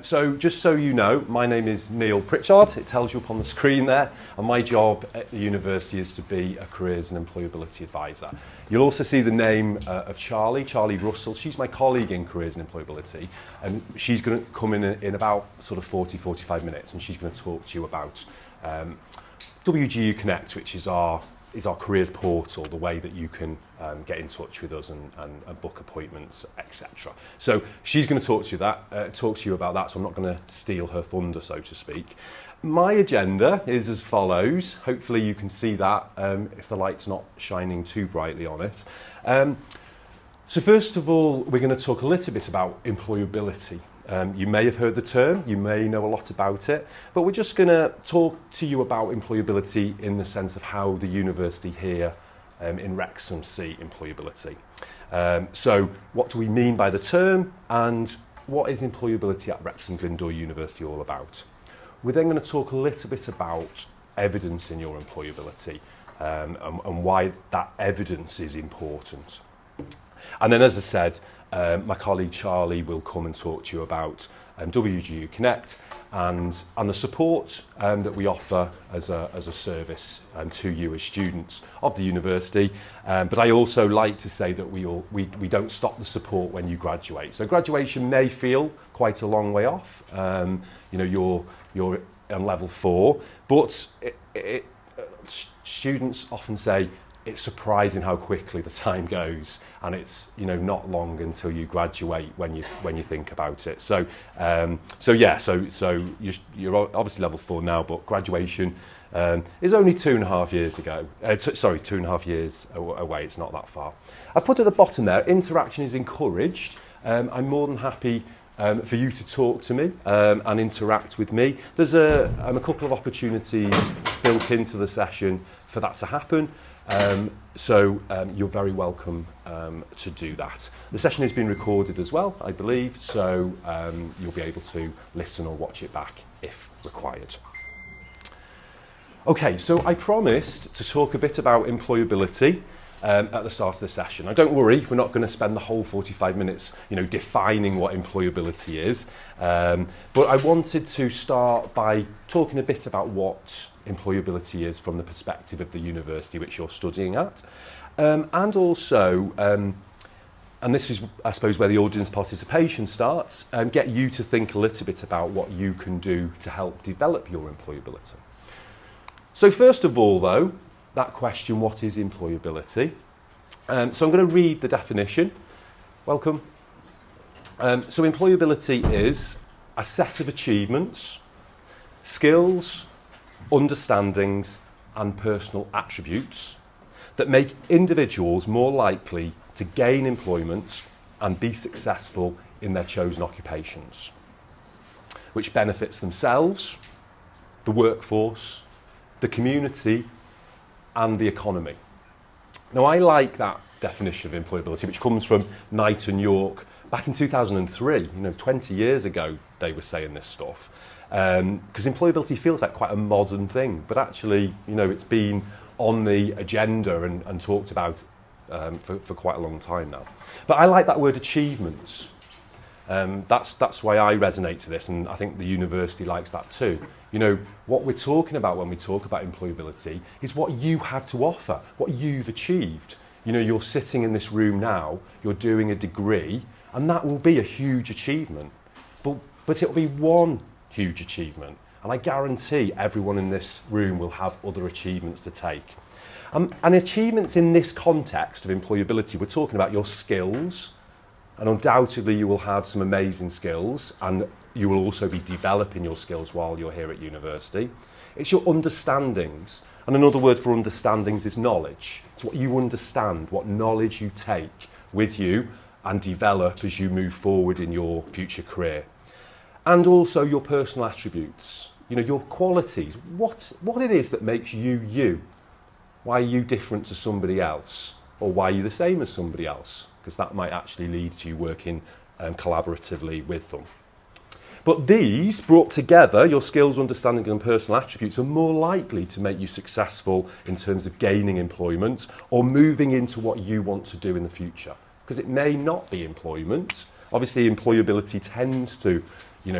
So just so you know, my name is Neil Pritchard. It tells you up on the screen there. And my job at the university is to be a careers and employability advisor. You'll also see the name of Charlie Russell. She's my colleague in careers and employability. And she's going to come in about sort of 40, 45 minutes. And she's going to talk to you about WGU Connect, which is our careers portal, the way that you can get in touch with us and book appointments, etc. So she's going to talk to you about that, so I'm not going to steal her thunder, so to speak. My agenda is as follows. Hopefully you can see that if the light's not shining too brightly on it. So first of all, we're going to talk a little bit about employability. You may have heard the term, you may know a lot about it, but we're just going to talk to you about employability in the sense of how the university here in Wrexham see employability. So what do we mean by the term, and what is employability at Wrexham Glyndŵr University all about? We're then going to talk a little bit about evidence in your employability and why that evidence is important. And then, as I said, my colleague Charlie will come and talk to you about WGU Connect and the support that we offer as a service to you as students of the university. But I also like to say that we don't stop the support when you graduate. So graduation may feel quite a long way off. You're on level 4, but students often say, it's surprising how quickly the time goes, and it's not long until you graduate when you think about it. So you're obviously level 4 now, but graduation is only 2.5 years ago. 2.5 years away. It's not that far. I've put at the bottom there, interaction is encouraged. I'm more than happy for you to talk to me and interact with me. There's a couple of opportunities built into the session for that to happen. So you're very welcome to do that. The session has been recorded as well, I believe, so you'll be able to listen or watch it back if required. Okay, so I promised to talk a bit about employability at the start of the session. Now don't worry, we're not going to spend the whole 45 minutes defining what employability is, but I wanted to start by talking a bit about what employability is from the perspective of the university which you're studying at, and also, and this is I suppose where the audience participation starts, get you to think a little bit about what you can do to help develop your employability. So first of all though, that question, what is employability? So I'm going to read the definition. Welcome. So employability is a set of achievements, skills, understandings and personal attributes that make individuals more likely to gain employment and be successful in their chosen occupations, which benefits themselves, the workforce, the community and the economy. Now I like that definition of employability, which comes from Knight and York back in 2003, 20 years ago they were saying this stuff. Because employability feels like quite a modern thing, but actually, it's been on the agenda and talked about for quite a long time now. But I like that word achievements. That's why I resonate to this, and I think the university likes that too. What we're talking about when we talk about employability is what you have to offer, what you've achieved. You're sitting in this room now, you're doing a degree, and that will be a huge achievement. But it'll be one huge achievement, and I guarantee everyone in this room will have other achievements to take. And achievements in this context of employability, we're talking about your skills, and undoubtedly you will have some amazing skills, and you will also be developing your skills while you're here at university. It's your understandings, and another word for understandings is knowledge. It's what you understand, what knowledge you take with you and develop as you move forward in your future career. And also your personal attributes, your qualities, what it is that makes you you. Why are you different to somebody else? Or why are you the same as somebody else? Because that might actually lead to you working collaboratively with them. But these, brought together, your skills, understanding and personal attributes, are more likely to make you successful in terms of gaining employment or moving into what you want to do in the future. Because it may not be employment, Obviously, employability tends to,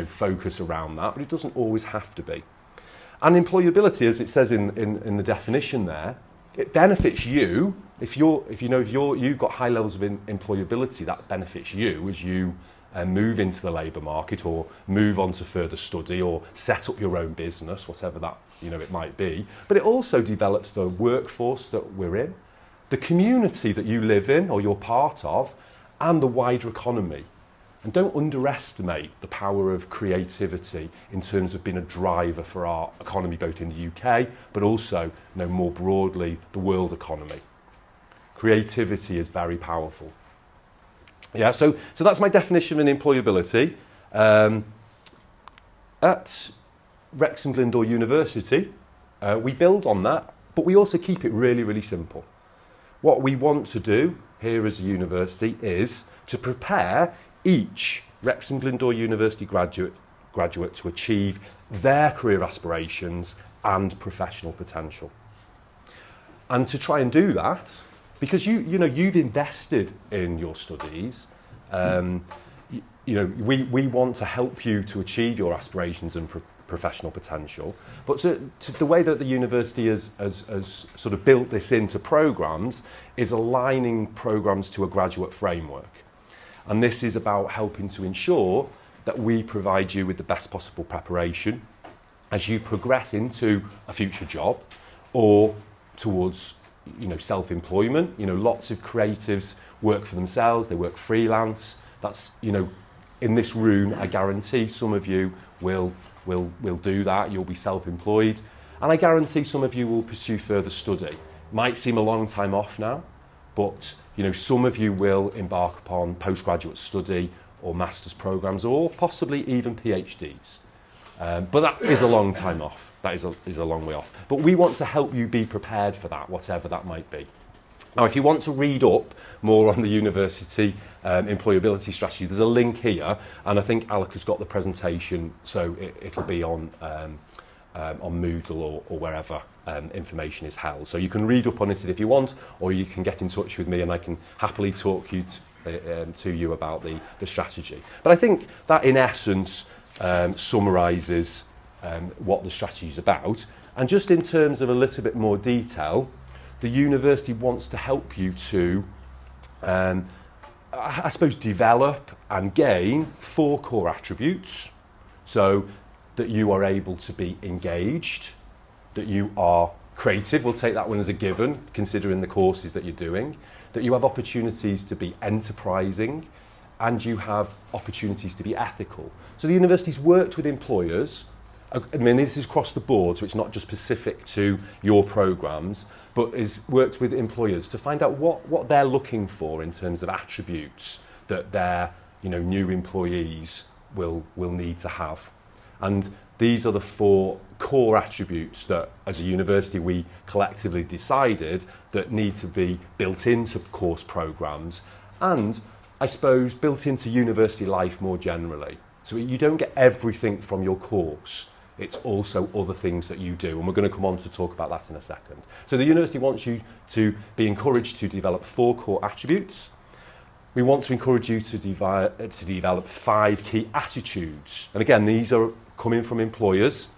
focus around that, but it doesn't always have to be. And employability, as it says in the definition there, it benefits you. If you've got high levels of employability, that benefits you as you move into the labour market or move on to further study or set up your own business, whatever that it might be. But it also develops the workforce that we're in, the community that you live in or you're part of, and the wider economy. And don't underestimate the power of creativity in terms of being a driver for our economy, both in the UK, but also, more broadly, the world economy. Creativity is very powerful. Yeah, so that's my definition of employability. At Wrexham Glyndŵr University, we build on that, but we also keep it really, really simple. What we want to do here as a university is to prepare each Wrexham Glyndŵr University graduate to achieve their career aspirations and professional potential. And to try and do that, because you've invested in your studies, we want to help you to achieve your aspirations and professional potential. But to the way that the university has sort of built this into programmes is aligning programmes to a graduate framework. And this is about helping to ensure that we provide you with the best possible preparation as you progress into a future job or towards self-employment. Lots of creatives work for themselves, they work freelance. That's, in this room, I guarantee some of you will do that. You'll be self-employed. And I guarantee some of you will pursue further study. Might seem a long time off now, but some of you will embark upon postgraduate study or master's programs or possibly even PhDs. But that is a long time off. That is a long way off. But we want to help you be prepared for that, whatever that might be. Now, if you want to read up more on the university employability strategy, there's a link here, and I think Alec has got the presentation, so it'll be on Moodle or wherever information is held. So you can read up on it if you want, or you can get in touch with me and I can happily talk to you about the strategy. But I think that in essence summarises what the strategy is about. And just in terms of a little bit more detail, the university wants to help you to, I suppose, develop and gain 4 core attributes. So that you are able to be engaged, that you are creative, we'll take that one as a given, considering the courses that you're doing, that you have opportunities to be enterprising, and you have opportunities to be ethical. So the university's worked with employers. I mean, this is across the board, so it's not just specific to your programmes, but is worked with employers to find out what they're looking for in terms of attributes that their new employees will need to have. And these are the 4 core attributes that, as a university, we collectively decided that need to be built into course programmes and, I suppose, built into university life more generally. So you don't get everything from your course. It's also other things that you do, and we're going to come on to talk about that in a second. So the university wants you to be encouraged to develop 4 core attributes. We want to encourage you to develop 5 key attitudes. And again, these are coming from employers.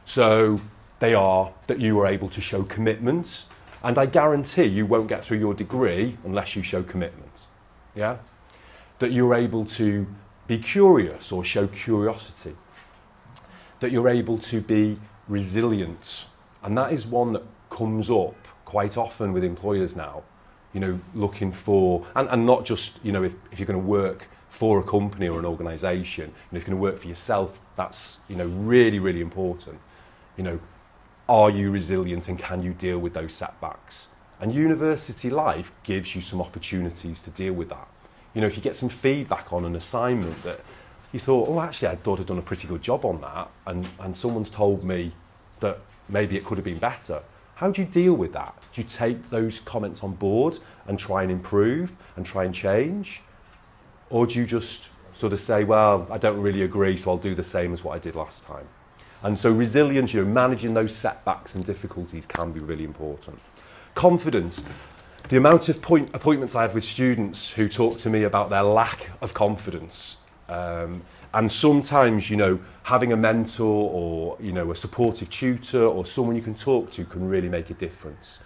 So they are that you are able to show commitment. And I guarantee you won't get through your degree unless you show commitment. Yeah? That you're able to be curious or show curiosity. That you're able to be resilient. And that is one that comes up quite often with employers now. Looking for, and not just, if you're going to work for a company or an organisation, if you're going to work for yourself, that's, really, really important. Are you resilient and can you deal with those setbacks? And university life gives you some opportunities to deal with that. If you get some feedback on an assignment that you thought, oh, actually, I thought I'd done a pretty good job on that, and someone's told me that maybe it could have been better. How do you deal with that? Do you take those comments on board and try and improve and try and change? Or do you just sort of say, well, I don't really agree, so I'll do the same as what I did last time? And so resilience, managing those setbacks and difficulties can be really important. Confidence. The amount of appointments I have with students who talk to me about their lack of confidence, and sometimes, you know, having a mentor or, you know, a supportive tutor or someone you can talk to can really make a difference.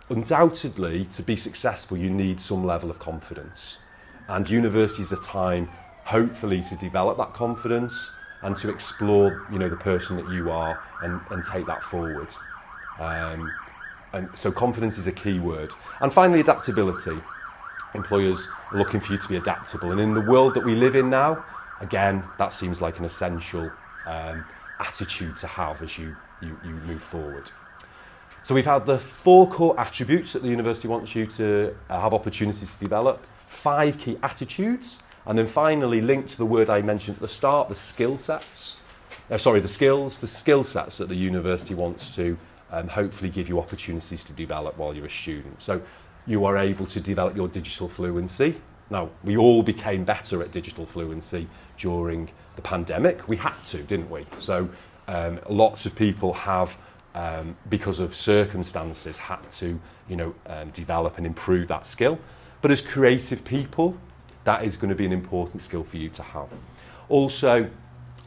Undoubtedly, to be successful, you need some level of confidence. And university is a time, hopefully, to develop that confidence and to explore, you know, the person that you are and take that forward. And so confidence is a key word. And finally, adaptability. Employers are looking for you to be adaptable. And in the world that we live in now, again, that seems like an essential attitude to have as you move forward. So we've had the 4 core attributes that the university wants you to have opportunities to develop, 5 key attitudes, and then finally linked to the word I mentioned at the start, the skill sets. The skill sets that the university wants to hopefully give you opportunities to develop while you're a student. So you are able to develop your digital fluency. Now, we all became better at digital fluency during the pandemic. We had to, didn't we? So lots of people have, because of circumstances, had to, you know, develop and improve that skill. But as creative people, that is going to be an important skill for you to have. Also,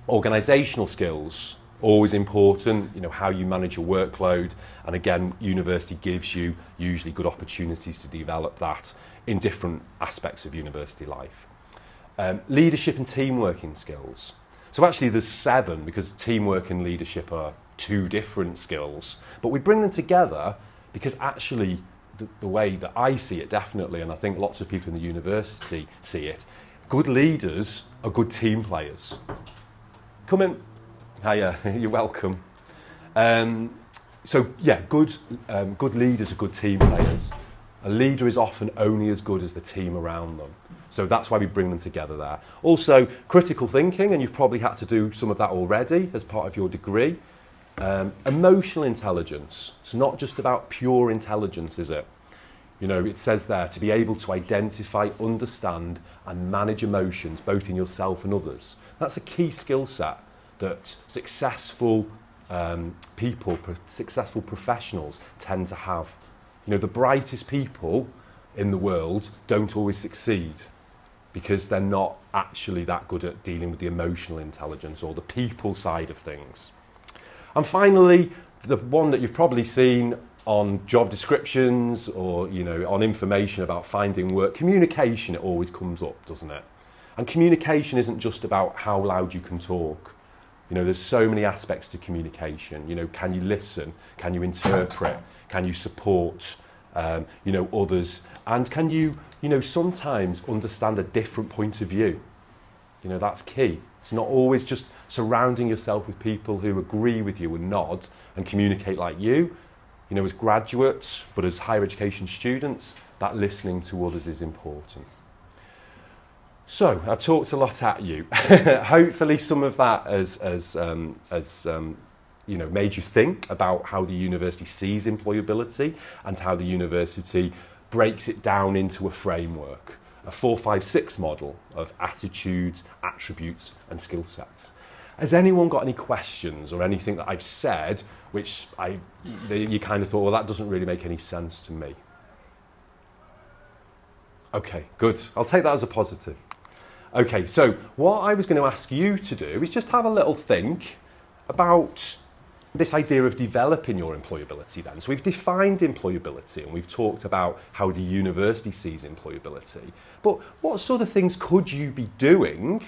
organisational skills, always important, you know, how you manage your workload. And again, university gives you usually good opportunities to develop that in different aspects of university life. Leadership and teamworking skills. So actually there's 7, because teamwork and leadership are 2 different skills, but we bring them together because actually the way that I see it, definitely, and I think lots of people in the university see it, good leaders are good team players. Come in. Hiya, you're welcome. So yeah, good leaders are good team players. A leader is often only as good as the team around them. So that's why we bring them together there. Also, critical thinking, and you've probably had to do some of that already as part of your degree. Emotional intelligence. It's not just about pure intelligence, is it? You know, it says there to be able to identify, understand, and manage emotions, both in yourself and others. That's a key skill set that successful people, successful professionals tend to have. You know, the brightest people in the world don't always succeed because they're not actually that good at dealing with the emotional intelligence or the people side of things. And finally, the one that you've probably seen on job descriptions or, you know, on information about finding work, communication, it always comes up, doesn't it? And communication isn't just about how loud you can talk. You know, there's so many aspects to communication. You know, can you listen? Can you interpret? Can you support, you know, others? And can you, you know, sometimes understand a different point of view? You know, that's key. It's not always just surrounding yourself with people who agree with you and nod and communicate like you. You know, as graduates, but as higher education students, that listening to others is important. So, I've talked a lot at you. Hopefully some of that has you know, made you think about how the university sees employability and how the university breaks it down into a framework, a 4-5-6 model of attitudes, attributes and skill sets. Has anyone got any questions or anything that I've said which you kind of thought, well, that doesn't really make any sense to me? Okay, good. I'll take that as a positive. Okay, so what I was going to ask you to do is just have a little think about this idea of developing your employability then. So we've defined employability and we've talked about how the university sees employability. But what sort of things could you be doing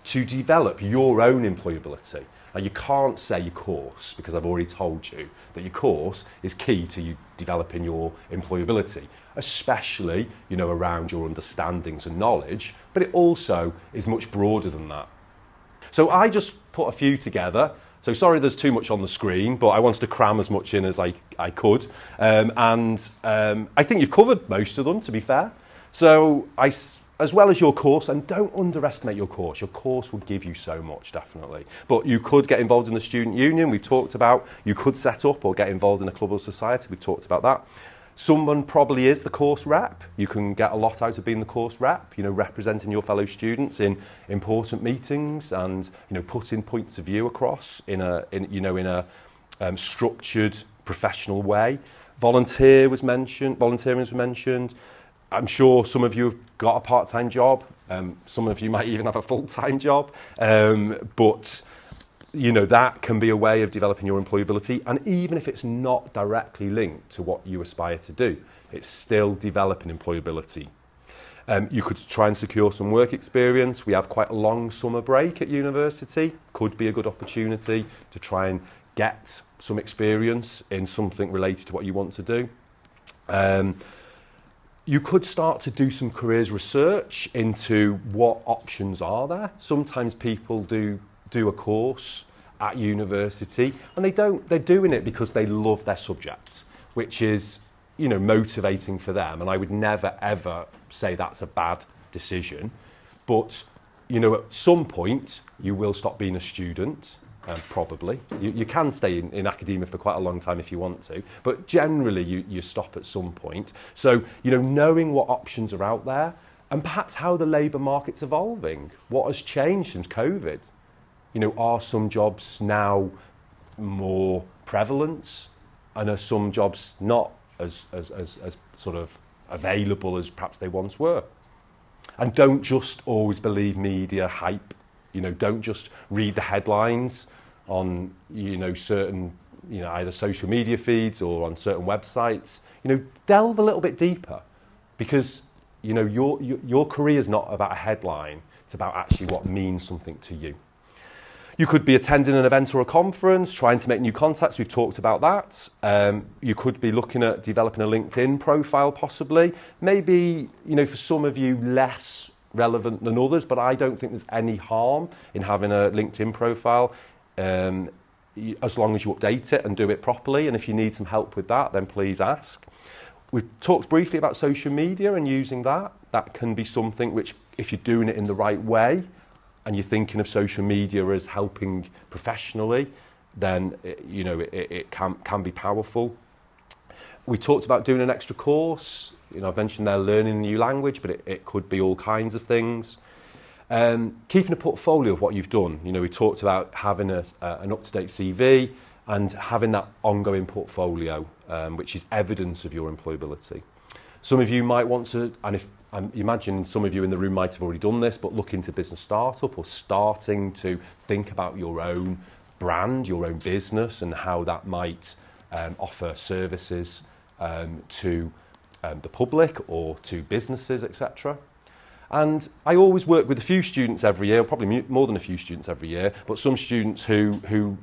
to develop your own employability? Now, you can't say your course, because I've already told you that your course is key to you developing your employability, especially, you know, around your understandings and knowledge, but it also is much broader than that. So I just put a few together. So sorry there's too much on the screen, but I wanted to cram as much in as I could. I think you've covered most of them, to be fair. So as well as your course, and don't underestimate your course will give you so much, definitely. But you could get involved in the student union, we've talked about. You could set up or get involved in a club or society, we've talked about that. Someone probably is the course rep. You can get a lot out of being the course rep, you know, representing your fellow students in important meetings and, you know, putting points of view across in a structured, professional way. Volunteering was mentioned. I'm sure some of you have got a part-time job. Some of you might even have a full-time job. But that can be a way of developing your employability. And even if it's not directly linked to what you aspire to do, it's still developing employability. You could try and secure some work experience. We have quite a long summer break at university. Could be a good opportunity to try and get some experience in something related to what you want to do. You could start to do some careers research into what options are there. Sometimes people do a course at university and they're doing it because they love their subject, which is motivating for them, and I would never ever say that's a bad decision. But at some point you will stop being a student. Probably you can stay in academia for quite a long time if you want to, but generally you stop at some point. So knowing what options are out there and perhaps how the labour market's evolving, what has changed since COVID. Are some jobs now more prevalent, and are some jobs not as sort of available as perhaps they once were? And don't just always believe media hype. Don't just read the headlines on certain either social media feeds or on certain websites. Delve a little bit deeper, because your career is not about a headline. It's about actually what means something to you. You could be attending an event or a conference, trying to make new contacts. We've talked about that. You could be looking at developing a LinkedIn profile, possibly. Maybe, for some of you, less relevant than others, but I don't think there's any harm in having a LinkedIn profile, as long as you update it and do it properly. And if you need some help with that, then please ask. We've talked briefly about social media and using that. That can be something which, if you're doing it in the right way, and you're thinking of social media as helping professionally, then it can be powerful. We talked about doing an extra course. I've mentioned they're learning a new language, but it could be all kinds of things. Keeping a portfolio of what you've done. We talked about having an up-to-date CV and having that ongoing portfolio, which is evidence of your employability. Some of you might want to, and I imagine some of you in the room might have already done this, but look into business startup or starting to think about your own brand, your own business, and how that might offer services to the public or to businesses, etc. And I always work with a few students every year, probably more than a few students every year, but some students who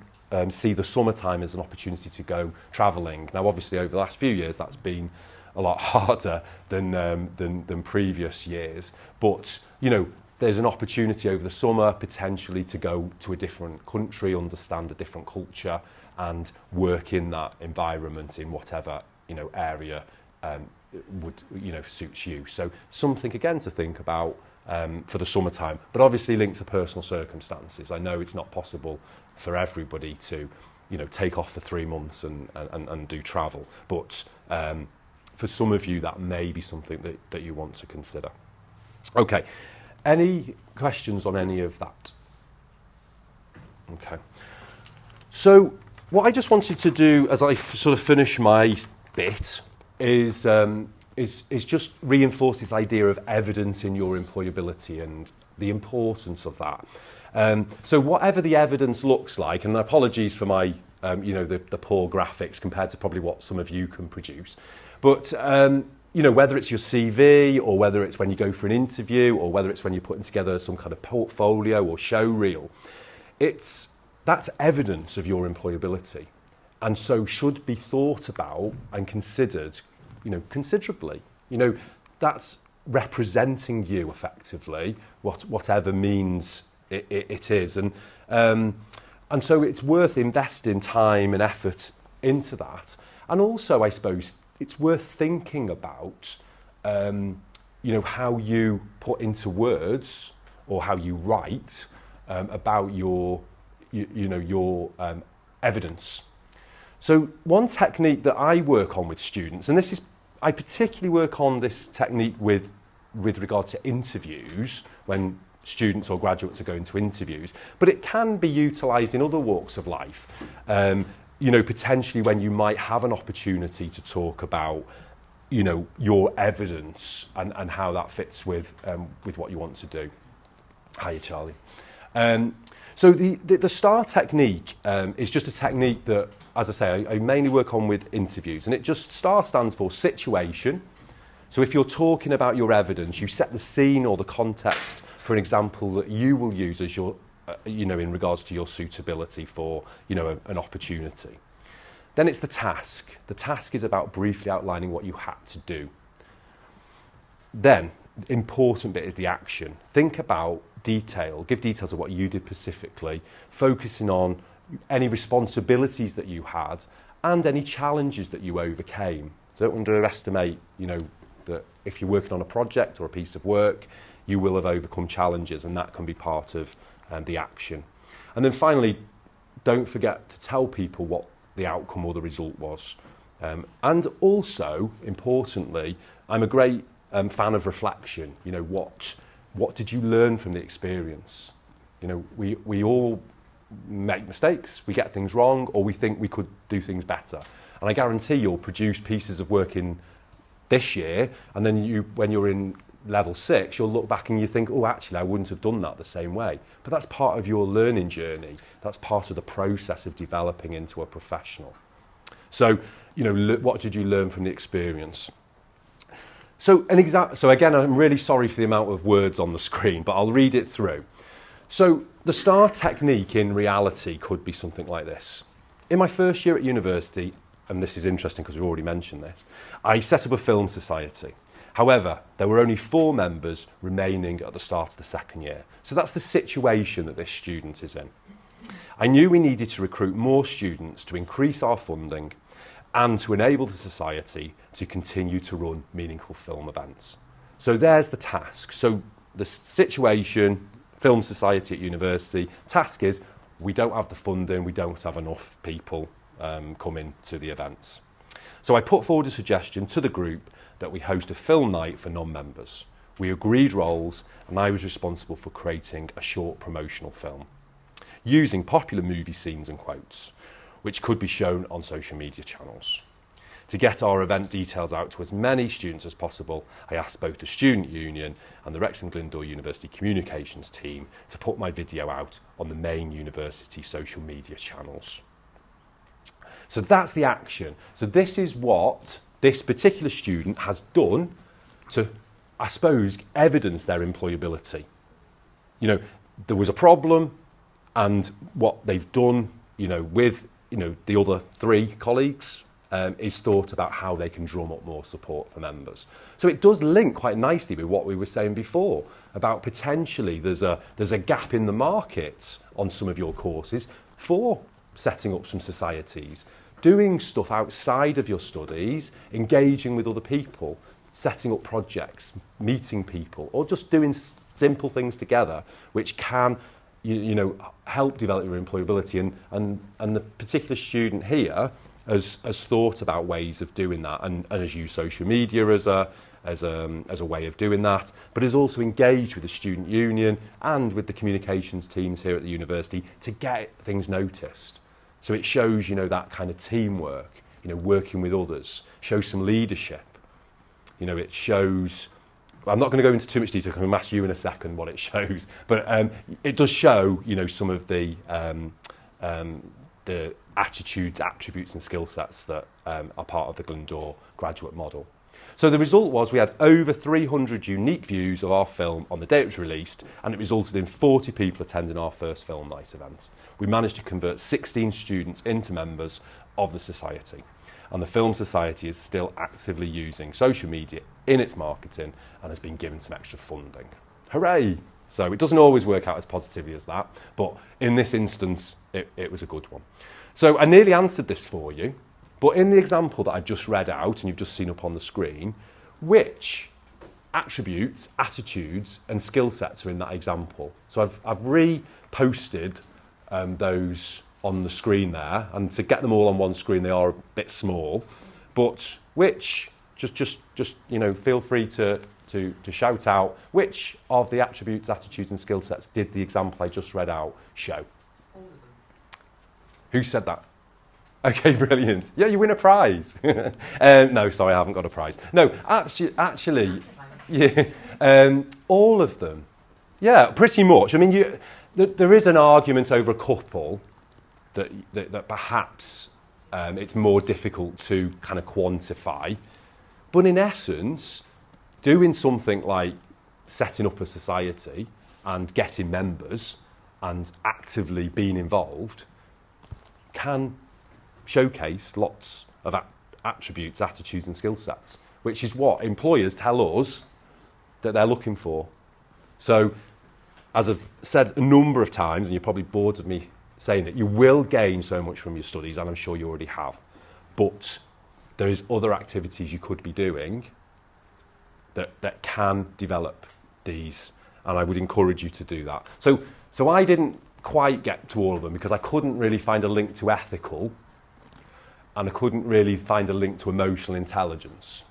see the summertime as an opportunity to go travelling. Now, obviously, over the last few years, that's been a lot harder than previous years. But, there's an opportunity over the summer potentially to go to a different country, understand a different culture, and work in that environment in whatever, area would, suits you. So something, again, to think about for the summertime, but obviously linked to personal circumstances. I know it's not possible for everybody to, take off for 3 months and do travel, but for some of you, that may be something that you want to consider. Okay, any questions on any of that? Okay. So what I just wanted to do as I sort of finish my bit is just reinforce this idea of evidence in your employability and the importance of that. So whatever the evidence looks like, and apologies for my, the poor graphics compared to probably what some of you can produce, but whether it's your CV or whether it's when you go for an interview or whether it's when you're putting together some kind of portfolio or show reel, that's evidence of your employability, and so should be thought about and considered, considerably. That's representing you effectively, whatever means it is, and so it's worth investing time and effort into that. And also, I suppose, it's worth thinking about, how you put into words or how you write about your evidence. So one technique that I work on with students, and I particularly work on this technique with regard to interviews, when students or graduates are going to interviews, but it can be utilised in other walks of life. you know, potentially when you might have an opportunity to talk about, you know, your evidence and how that fits with what you want to do. Hiya, Charlie. So the STAR technique is just a technique that, as I say, I mainly work on with interviews, and it just STAR stands for situation. So if you're talking about your evidence, you set the scene or the context for an example that you will use as your, you know, in regards to your suitability for, you know, an opportunity. Then it's the task. The task is about briefly outlining what you had to do. Then, the important bit is the action. Think about detail, give details of what you did specifically, focusing on any responsibilities that you had and any challenges that you overcame. Don't underestimate, you know, that if you're working on a project or a piece of work, you will have overcome challenges, and that can be part of the action. And then finally, don't forget to tell people what the outcome or the result was. And also, importantly, I'm a great fan of reflection. You know, what did you learn from the experience? You know, we all make mistakes, we get things wrong, or we think we could do things better. And I guarantee you'll produce pieces of work in this year, and then when you're in level 6, you'll look back and you think, oh, actually, I wouldn't have done that the same way. But that's part of your learning journey. That's part of the process of developing into a professional. So, you know, what did you learn from the experience? So again, I'm really sorry for the amount of words on the screen, but I'll read it through. So the STAR technique in reality could be something like this. In my first year at university, and this is interesting because we've already mentioned this, I set up a film society. However, there were only 4 members remaining at the start of the second year. So that's the situation that this student is in. I knew we needed to recruit more students to increase our funding and to enable the society to continue to run meaningful film events. So there's the task. So the situation, film society at university, task is we don't have the funding, we don't have enough people coming to the events. So I put forward a suggestion to the group that we host a film night for non-members. We agreed roles, and I was responsible for creating a short promotional film using popular movie scenes and quotes, which could be shown on social media channels. To get our event details out to as many students as possible, I asked both the Student Union and the Wrexham Glyndŵr University Communications team to put my video out on the main university social media channels. So that's the action. So this is what this particular student has done to, I suppose, evidence their employability. You know, there was a problem, and what they've done, you know, with, you know, the other 3 colleagues is thought about how they can drum up more support for members. So it does link quite nicely with what we were saying before about potentially there's a gap in the market on some of your courses for setting up some societies, doing stuff outside of your studies, engaging with other people, setting up projects, meeting people, or just doing simple things together which can, you know, help develop your employability. And the particular student here has thought about ways of doing that, and has used social media as a way of doing that, but is also engaged with the student union and with the communications teams here at the university to get things noticed. So it shows, you know, that kind of teamwork, you know, working with others, shows some leadership. You know, it shows, I'm not going to go into too much detail, I'm going to ask you in a second what it shows, but it does show, you know, some of the attitudes, attributes and skill sets that are part of the Glyndŵr graduate model. So the result was we had over 300 unique views of our film on the day it was released, and it resulted in 40 people attending our first film night event. We managed to convert 16 students into members of the society, and the Film Society is still actively using social media in its marketing and has been given some extra funding. Hooray! So it doesn't always work out as positively as that, but in this instance, it was a good one. So I nearly answered this for you, but in the example that I've just read out and you've just seen up on the screen, which attributes, attitudes and skill sets are in that example? So I've reposted those on the screen there, and to get them all on one screen they are a bit small, but which, just you know, feel free to shout out which of the attributes, attitudes and skill sets did the example I just read out show. Who said that? Okay, brilliant. Yeah, you win a prize. No, sorry, I haven't got a prize. No, actually, yeah, all of them. Yeah, pretty much. I mean, there is an argument over a couple that perhaps it's more difficult to kind of quantify. But in essence, doing something like setting up a society and getting members and actively being involved can showcase lots of attributes, attitudes and skill sets, which is what employers tell us that they're looking for. So, as I've said a number of times, and you're probably bored of me saying it, you will gain so much from your studies, and I'm sure you already have. But there is other activities you could be doing that can develop these, and I would encourage you to do that. So I didn't quite get to all of them because I couldn't really find a link to ethical, and I couldn't really find a link to emotional intelligence.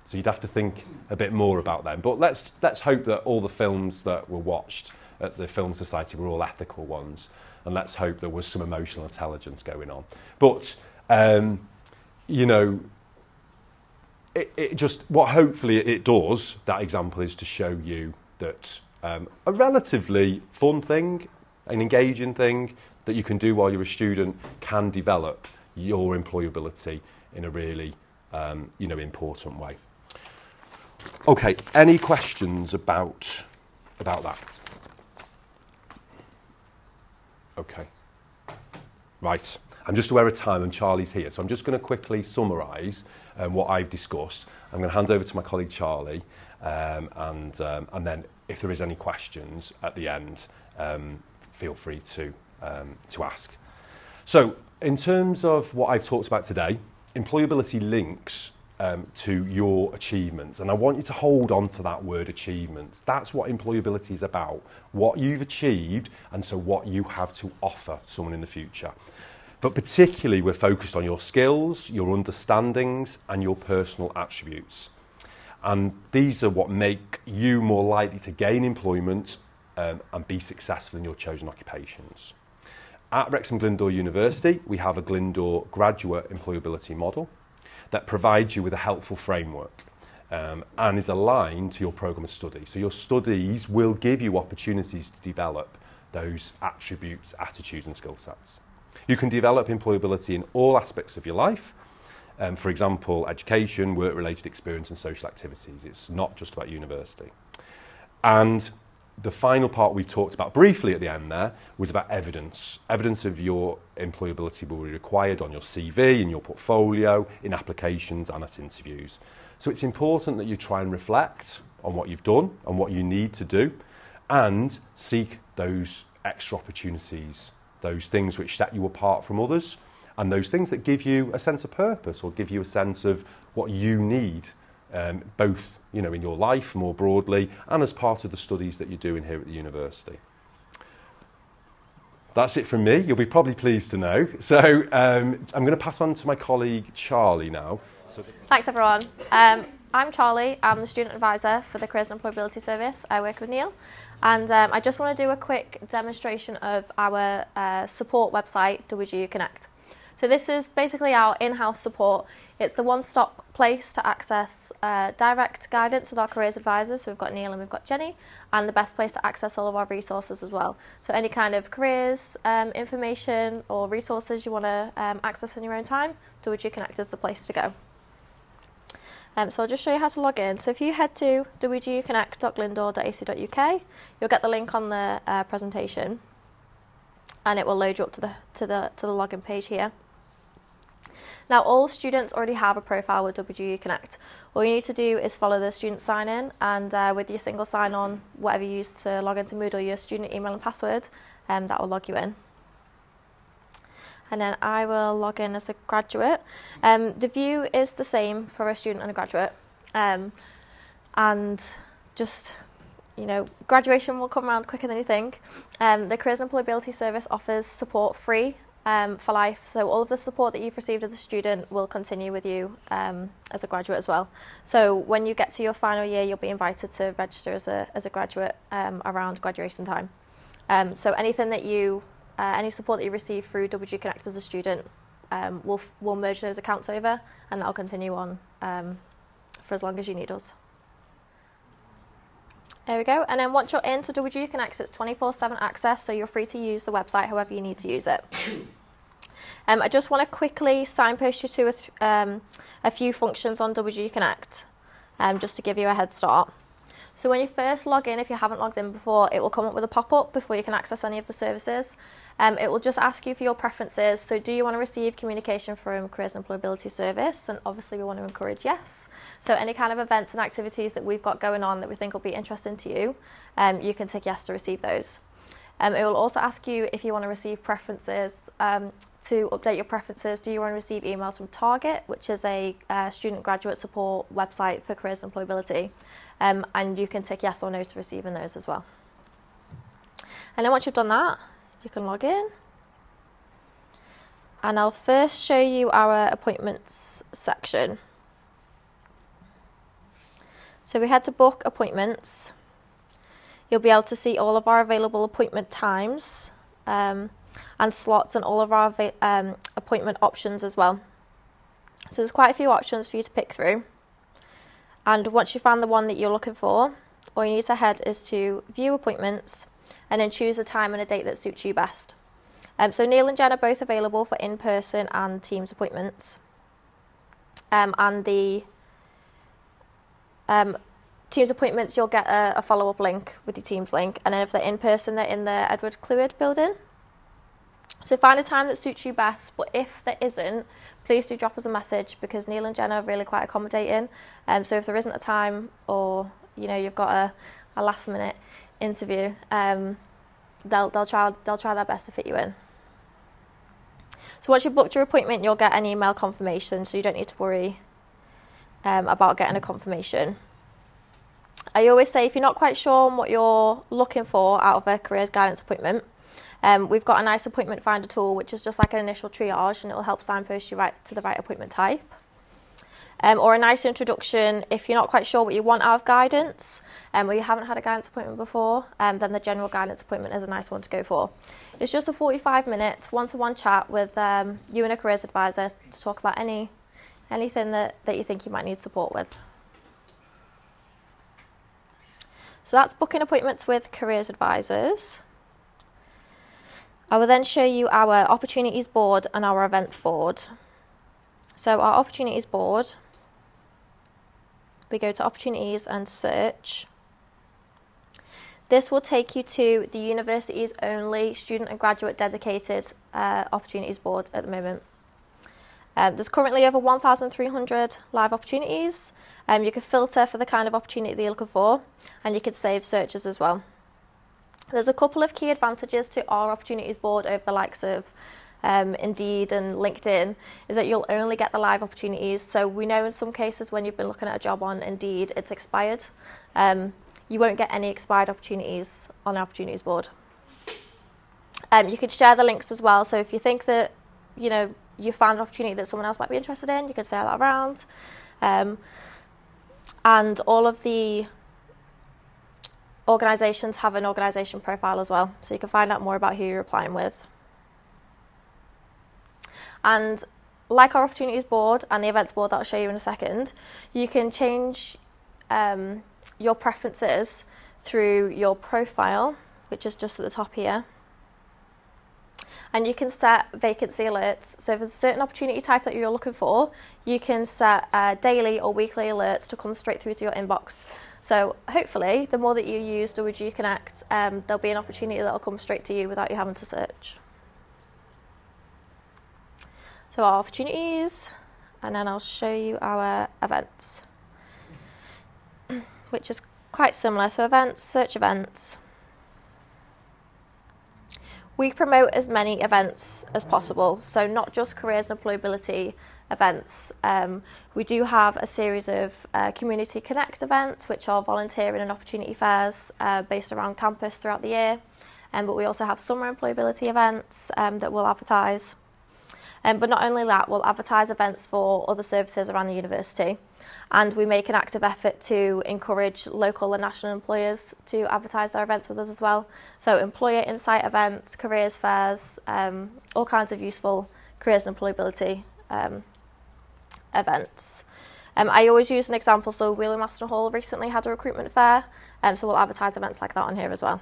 So you'd have to think a bit more about them. But let's hope that all the films that were watched at the Film Society were all ethical ones, and let's hope there was some emotional intelligence going on. But you know, it just, what hopefully it does, that example, is to show you that a relatively fun thing, an engaging thing that you can do while you're a student can develop your employability in a really important way. Okay, any questions about that? Okay. Right. I'm just aware of time and Charlie's here, so I'm just going to quickly summarise what I've discussed. I'm going to hand over to my colleague Charlie, and then if there is any questions at the end, feel free to ask. So, in terms of what I've talked about today, employability links to your achievements, and I want you to hold on to that word achievements. That's what employability is about, what you've achieved, and so what you have to offer someone in the future. But particularly we're focused on your skills, your understandings, and your personal attributes. And these are what make you more likely to gain employment and be successful in your chosen occupations. At Wrexham Glyndŵr University, we have a Glyndŵr graduate employability model that provides you with a helpful framework and is aligned to your programme of study. So your studies will give you opportunities to develop those attributes, attitudes and skill sets. You can develop employability in all aspects of your life. For example, education, work-related experience and social activities. It's not just about university. And the final part we've talked about briefly at the end there was about evidence. Evidence of your employability will be required on your CV, in your portfolio, in applications and at interviews. So it's important that you try and reflect on what you've done and what you need to do and seek those extra opportunities, those things which set you apart from others and those things that give you a sense of purpose or give you a sense of what you need, both in your life more broadly and as part of the studies that you're doing here at the university. That's it from me. You'll be probably pleased to know. So I'm going to pass on to my colleague Charlie now. Thanks everyone. I'm Charlie. I'm the student advisor for the Careers and Employability Service. I work with Neil. And I just want to do a quick demonstration of our support website, WGU Connect. So this is basically our in-house support. It's the one-stop place to access direct guidance with our careers advisors. So we've got Neil and we've got Jenny, and the best place to access all of our resources as well. So any kind of careers information or resources you want to access in your own time, WGU Connect is the place to go. So I'll just show you how to log in. So if you head to wguconnect.glyndŵr.ac.uk, you'll get the link on the presentation, and it will load you up to the login page here. Now all students already have a profile with WGU Connect. All you need to do is follow the student sign in, and with your single sign on, whatever you use to log into Moodle, your student email and password, that will log you in. And then I will log in as a graduate. The view is the same for a student and a graduate. And just, graduation will come around quicker than you think. The Careers and Employability Service offers support free for life. So all of the support that you've received as a student will continue with you as a graduate as well. So when you get to your final year, you'll be invited to register as a graduate around graduation time. So anything that any support that you receive through WGU Connect as a student we'll merge those accounts over, and that'll continue on for as long as you need us. There we go. And then once you're into WG Connect, it's 24/7 access, so you're free to use the website however you need to use it. I just want to quickly signpost you to a few functions on WG Connect, just to give you a head start. So when you first log in, if you haven't logged in before, it will come up with a pop-up before you can access any of the services. It will just ask you for your preferences. So do you want to receive communication from Careers and Employability Service? And obviously we want to encourage yes. So any kind of events and activities that we've got going on that we think will be interesting to you, you can tick yes to receive those. It will also ask you if you want to receive preferences. To update your preferences, do you want to receive emails from Target, which is a student graduate support website for careers and employability, and you can tick yes or no to receiving those as well. And then once you've done that, you can log in, and I'll first show you our appointments section. So we head to book appointments. You'll be able to see all of our available appointment times and slots, and all of our appointment options as well. So there's quite a few options for you to pick through. And once you find the one that you're looking for, all you need to head is to view appointments and then choose a time and a date that suits you best. So Neil and Jen are both available for in-person and Teams appointments. And the Teams appointments, you'll get a follow-up link with your Teams link. And then if they're in-person, they're in the Edward Cleward building. So find a time that suits you best, but if there isn't, please do drop us a message, because Neil and Jen are really quite accommodating. So if there isn't a time, or you've got a last minute interview, they'll try their best to fit you in. So once you've booked your appointment, you'll get an email confirmation, so you don't need to worry about getting a confirmation. I always say, if you're not quite sure on what you're looking for out of a careers guidance appointment, we've got a nice appointment finder tool, which is just like an initial triage, and it will help signpost you right to the right appointment type. Or a nice introduction if you're not quite sure what you want out of guidance, or you haven't had a guidance appointment before, then the general guidance appointment is a nice one to go for. It's just a 45-minute one-to-one chat with you and a careers advisor to talk about anything that you think you might need support with. So that's booking appointments with careers advisors. I will then show you our opportunities board and our events board. So our opportunities board, we go to opportunities and search. This will take you to the university's only student and graduate dedicated opportunities board at the moment. There's currently over 1,300 live opportunities. You can filter for the kind of opportunity that you're looking for, and you can save searches as well. There's a couple of key advantages to our opportunities board over the likes of Indeed and LinkedIn, is that you'll only get the live opportunities. So we know in some cases when you've been looking at a job on Indeed, it's expired. You won't get any expired opportunities on the opportunities board. You can share the links as well. So if you think that you found an opportunity that someone else might be interested in, you can share that around. And all of the organisations have an organisation profile as well, so you can find out more about who you're applying with. And like our opportunities board and the events board that I'll show you in a second, you can change your preferences through your profile, which is just at the top here. And you can set vacancy alerts. So if there's a certain opportunity type that you're looking for, you can set daily or weekly alerts to come straight through to your inbox. So hopefully, the more that you use WG Connect, there'll be an opportunity that'll come straight to you without you having to search. So our opportunities, and then I'll show you our events, which is quite similar. So events, search events. We promote as many events as possible, so not just careers and employability events. We do have a series of Community Connect events, which are volunteering and opportunity fairs based around campus throughout the year. But we also have summer employability events that we'll advertise. But not only that, we'll advertise events for other services around the university. And we make an active effort to encourage local and national employers to advertise their events with us as well. So employer insight events, careers fairs, all kinds of useful careers and employability events. I always use an example, so Wheeling Maston Hall recently had a recruitment fair, so we'll advertise events like that on here as well.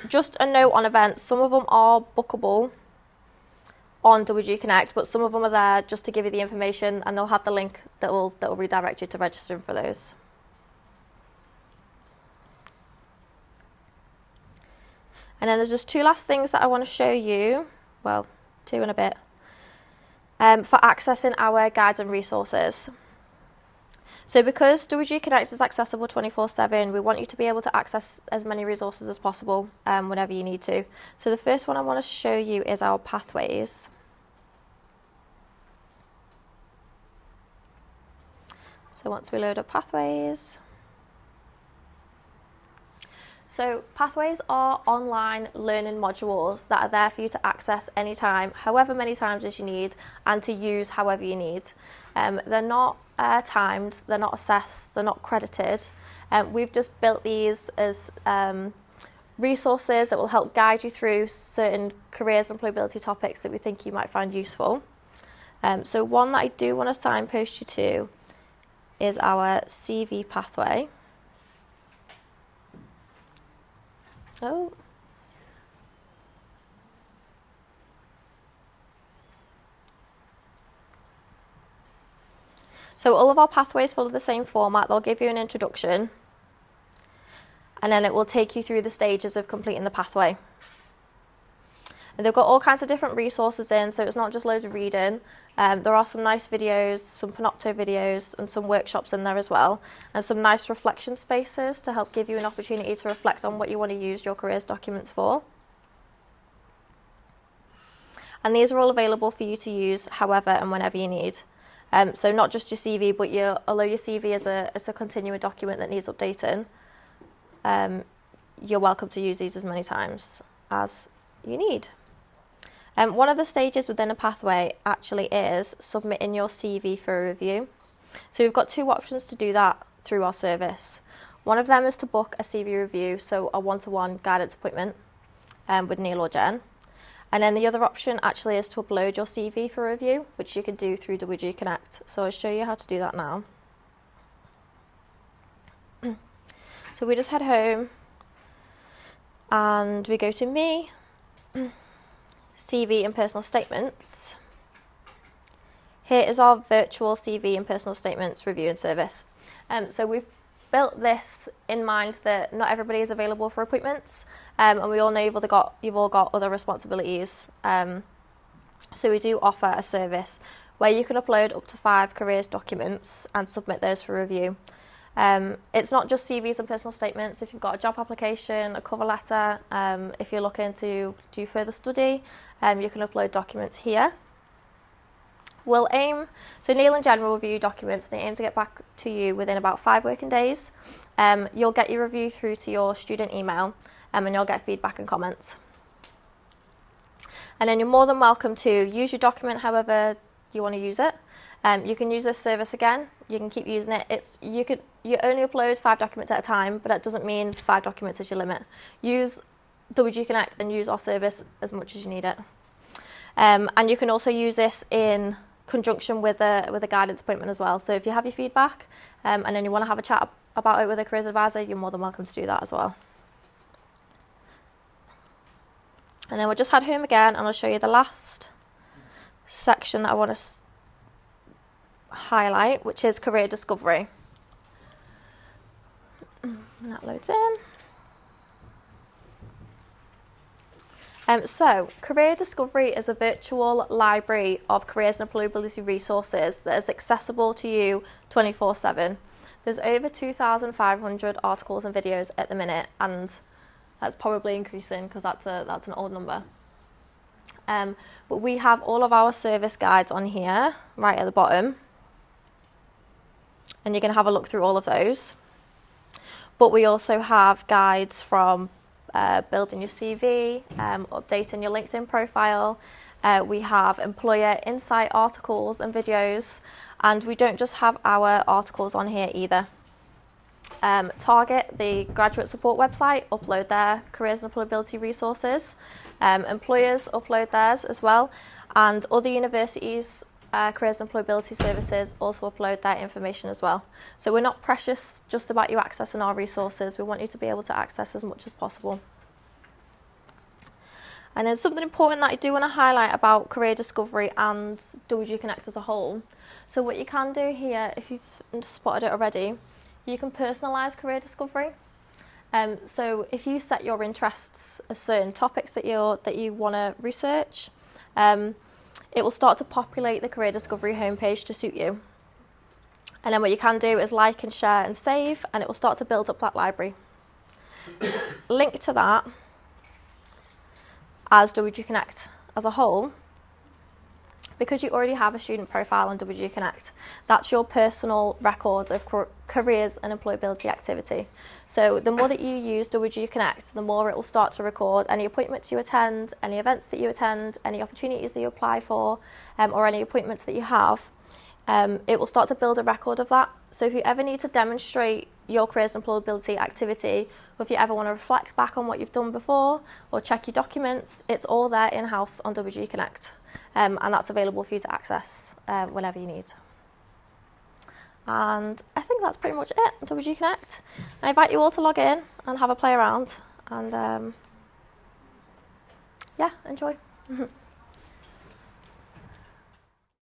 Just a note on events, some of them are bookable on WG Connect, but some of them are there just to give you the information, and they'll have the link that will redirect you to register for those. And then there's just two last things that I want to show you, well, two and a bit, for accessing our guides and resources. So because WG Connect is accessible 24/7, we want you to be able to access as many resources as possible whenever you need to. So the first one I want to show you is our pathways. So once we load up pathways. So pathways are online learning modules that are there for you to access anytime, however many times as you need, and to use however you need. They're not timed, they're not assessed, they're not credited. We've just built these as resources that will help guide you through certain careers and employability topics that we think you might find useful. So one that I do want to signpost you to is our CV pathway. Oh. So all of our pathways follow the same format. They'll give you an introduction, and then it will take you through the stages of completing the pathway. And they've got all kinds of different resources in, so it's not just loads of reading. There are some nice videos, some Panopto videos, and some workshops in there as well, and some nice reflection spaces to help give you an opportunity to reflect on what you want to use your careers documents for. And these are all available for you to use however and whenever you need. So not just your CV, but although your CV is a continuing document that needs updating, you're welcome to use these as many times as you need. One of the stages within a pathway actually is submitting your CV for a review. So we've got two options to do that through our service. One of them is to book a CV review, so a one-to-one guidance appointment with Neil or Jen. And then the other option actually is to upload your CV for review, which you can do through WG Connect. So I'll show you how to do that now. So we just head home and we go to Me, CV and Personal Statements. Here is our virtual CV and Personal Statements review and service. So we've built this in mind that not everybody is available for appointments, and we all know you've all got other responsibilities. So we do offer a service where you can upload up to 5 careers documents and submit those for review. It's not just CVs and personal statements. If you've got a job application, a cover letter, if you're looking to do further study, you can upload documents here. So Neil and Jen will review documents and they aim to get back to you within about 5 working days. You'll get your review through to your student email, and you'll get feedback and comments. And then you're more than welcome to use your document however you want to use it. You can use this service again. You can keep using it. You only upload 5 documents at a time, but that doesn't mean 5 documents is your limit. Use WG Connect and use our service as much as you need it. And you can also use this in conjunction with a guidance appointment as well. So if you have your feedback and then you want to have a chat about it with a careers advisor, you're more than welcome to do that as well. And then we'll just head home again, and I'll show you the last section that I want to highlight, which is career discovery. And that loads in. So, Career Discovery is a virtual library of careers and employability resources that is accessible to you 24/7. There's over 2,500 articles and videos at the minute, and that's probably increasing because that's an old number. But we have all of our service guides on here, right at the bottom, and you can have a look through all of those. But we also have guides from building your CV, updating your LinkedIn profile. We have employer insight articles and videos, and we don't just have our articles on here either. Target, the graduate support website, upload their careers and employability resources. Employers upload theirs as well, and other universities' careers and employability services also upload their information as well. So we're not precious just about you accessing our resources. We want you to be able to access as much as possible. And then something important that I do want to highlight about Career Discovery and WG Connect as a whole. So what you can do here, if you've spotted it already, you can personalise Career Discovery. So if you set your interests as certain topics that you want to research, it will start to populate the Career Discovery homepage to suit you. And then what you can do is like and share and save, and it will start to build up that library. Link to that as WG Connect as a whole, because you already have a student profile on WG Connect. That's your personal record of careers and employability activity. So the more that you use WG Connect, the more it will start to record any appointments you attend, any events that you attend, any opportunities that you apply for, or any appointments that you have. It will start to build a record of that. So if you ever need to demonstrate your careers and employability activity, or if you ever want to reflect back on what you've done before, or check your documents, it's all there in-house on WG Connect. And that's available for you to access whenever you need. And I think that's pretty much it on WG Connect. I invite you all to log in and have a play around, and yeah, enjoy.